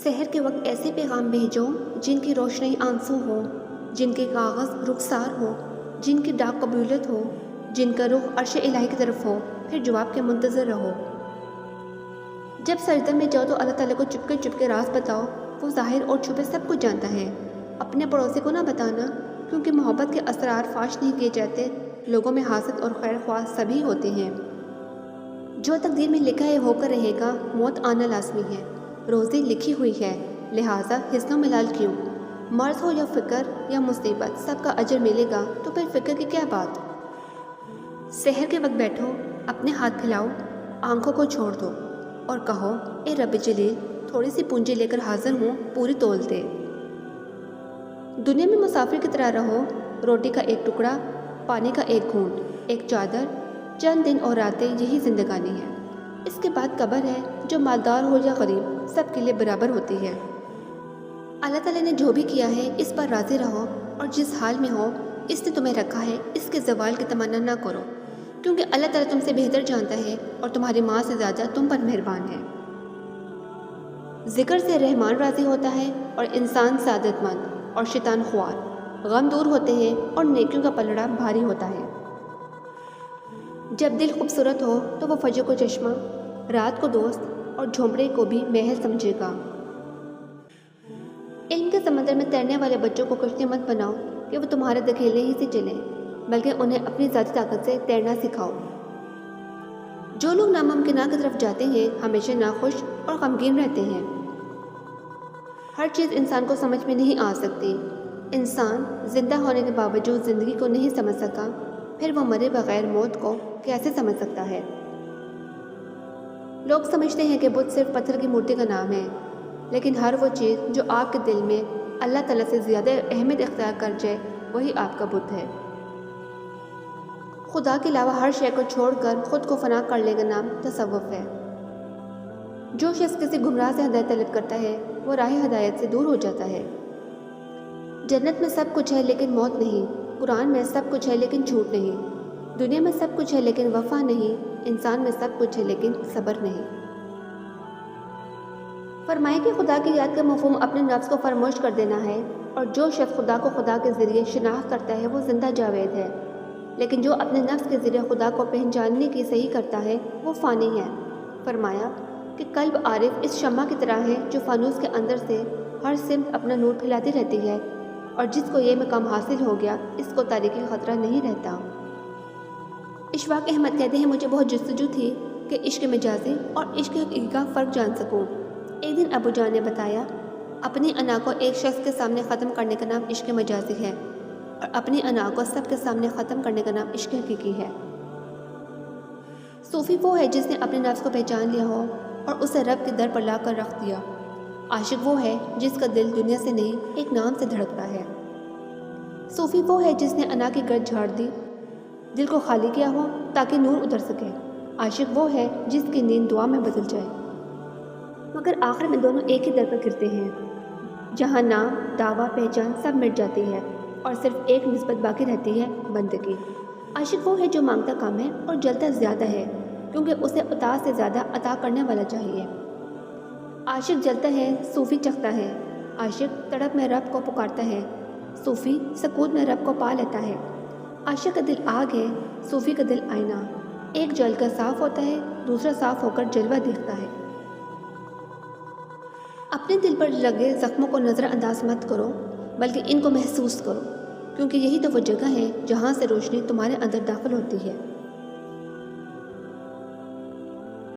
سحر کے وقت ایسے پیغام بھیجو جن کی روشنی آنسو ہو، جن کے کاغذ رخسار ہو، جن کی ڈاک قبولیت ہو، جن کا رخ عرش الہی کی طرف ہو، پھر جواب کے منتظر رہو۔ جب سجدہ میں جاؤ تو اللہ تعالیٰ کو چپکے راز بتاؤ، وہ ظاہر اور چھپے سب کچھ جانتا ہے۔ اپنے پڑوسی کو نہ بتانا، کیونکہ محبت کے اسرار فاش نہیں کیے جاتے۔ لوگوں میں حاسد اور خیر خواہ سبھی ہوتے ہیں۔ جو تقدیر میں لکھا ہے ہو کر رہے گا، موت آنا لازمی ہے۔ روزی لکھی ہوئی ہے، لہٰذا حسن و ملال کیوں؟ مرض ہو یا فکر یا مصیبت، سب کا اجر ملے گا، تو پھر فکر کی کیا بات؟ سحر کے وقت بیٹھو، اپنے ہاتھ پھیلاؤ، آنکھوں کو چھوڑ دو اور کہو، اے رب جلیل، تھوڑی سی پونجی لے کر حاضر ہوں، پوری تول دے۔ دنیا میں مسافر کی طرح رہو، روٹی کا ایک ٹکڑا، پانی کا ایک گھونٹ، ایک چادر، چند دن اور راتیں، یہی زندگانی ہے۔ اس کے بعد قبر ہے، جو مالدار ہو یا غریب، سب کے لیے برابر ہوتی ہے۔ اللہ تعالیٰ نے جو بھی کیا ہے اس پر راضی رہو، اور جس حال میں ہو اس نے تمہیں رکھا ہے، اس کے زوال کی تمنا نہ کرو، کیونکہ اللہ تعالیٰ تم سے بہتر جانتا ہے اور تمہاری ماں سے زیادہ تم پر مہربان ہے۔ ذکر سے رحمان راضی ہوتا ہے اور انسان سعادت مند، اور شیطان خوار۔ غم دور ہوتے ہیں اور نیکیوں کا پلڑا بھاری ہوتا ہے۔ جب دل خوبصورت ہو تو وہ فجر کو چشمہ، رات کو دوست اور جھونپڑے کو بھی محل سمجھے گا۔ علم کے سمندر میں تیرنے والے بچوں کو کشتی مت بناؤ کہ وہ تمہارے دھکیلنے ہی سے چلیں، بلکہ انہیں اپنی ذاتی طاقت سے تیرنا سکھاؤ۔ جو لوگ ناممکنات کی طرف جاتے ہیں ہمیشہ ناخوش اور غمگین رہتے ہیں۔ ہر چیز انسان کو سمجھ میں نہیں آ سکتی۔ انسان زندہ ہونے کے باوجود زندگی کو نہیں سمجھ سکا، پھر وہ مرے بغیر موت کو کیسے سمجھ سکتا ہے؟ لوگ سمجھتے ہیں کہ بت صرف پتھر کی مورتی کا نام ہے، لیکن ہر وہ چیز جو آپ کے دل میں اللہ تعالیٰ سے زیادہ اہمیت اختیار کر جائے، وہی آپ کا بت ہے۔ خدا کے علاوہ ہر شے کو چھوڑ کر خود کو فنا کرنے کا نام تصوف ہے۔ جو شخص کسی گمراہ سے ہدایت طلب کرتا ہے، وہ راہ ہدایت سے دور ہو جاتا ہے۔ جنت میں سب کچھ ہے لیکن موت نہیں، قرآن میں سب کچھ ہے لیکن جھوٹ نہیں، دنیا میں سب کچھ ہے لیکن وفا نہیں، انسان میں سب کچھ ہے لیکن صبر نہیں۔ فرمائے کہ خدا کی یاد کا مفہوم اپنے نفس کو فراموش کر دینا ہے، اور جو شخص خدا کو خدا کے ذریعے شناخت کرتا ہے وہ زندہ جاوید ہے، لیکن جو اپنے نفس کے ذریعے خدا کو پہچاننے کی صحیح کرتا ہے وہ فانی ہے۔ فرمایا کہ قلب عارف اس شمع کی طرح ہے جو فانوس کے اندر سے ہر سمت اپنا نور پھیلاتی رہتی ہے، اور جس کو یہ مقام حاصل ہو گیا اس کو تاریکی کا خطرہ نہیں رہتا۔ اشفاق احمد کہتے ہیں، مجھے بہت جستجو تھی کہ عشق مجازی اور عشق حقیقی کا فرق جان سکوں۔ ایک دن ابو جان نے بتایا، اپنی انا کو ایک شخص کے سامنے ختم کرنے کا نام عشق مجازی ہے، اور اپنی انا کو سب کے سامنے ختم کرنے کا نام عشق حقیقی ہے۔ صوفی وہ ہے جس نے اپنے نفس کو پہچان لیا ہو اور اسے رب کے در پر لا کر رکھ دیا۔ عاشق وہ ہے جس کا دل دنیا سے نہیں ایک نام سے دھڑکتا ہے۔ صوفی وہ ہے جس نے انا کی گرد جھاڑ دی، دل کو خالی کیا ہو تاکہ نور اتر سکے۔ عاشق وہ ہے جس کی نیند دعا میں بدل جائے۔ مگر آخر میں دونوں ایک ہی در پر گرتے ہیں، جہاں نام، دعویٰ، پہچان سب مٹ جاتی ہے اور صرف ایک نسبت باقی رہتی ہے، بندگی۔ عاشق وہ ہے جو مانگتا کم ہے اور جلتا زیادہ ہے، کیونکہ اسے عطا سے زیادہ عطا کرنے والا چاہیے۔ عاشق جلتا ہے، صوفی چکھتا ہے۔ عاشق تڑپ میں رب کو پکارتا ہے، صوفی سکوت میں رب کو پا لیتا ہے۔ عاشق کا دل آگ ہے، صوفی کا دل آئینہ، ایک جل کر صاف ہوتا ہے، دوسرا صاف ہو کر جلوہ دیکھتا ہے۔ اپنے دل پر لگے زخموں کو نظر انداز مت کرو، بلکہ ان کو محسوس کرو، کیونکہ یہی تو وہ جگہ ہے جہاں سے روشنی تمہارے اندر داخل ہوتی ہے۔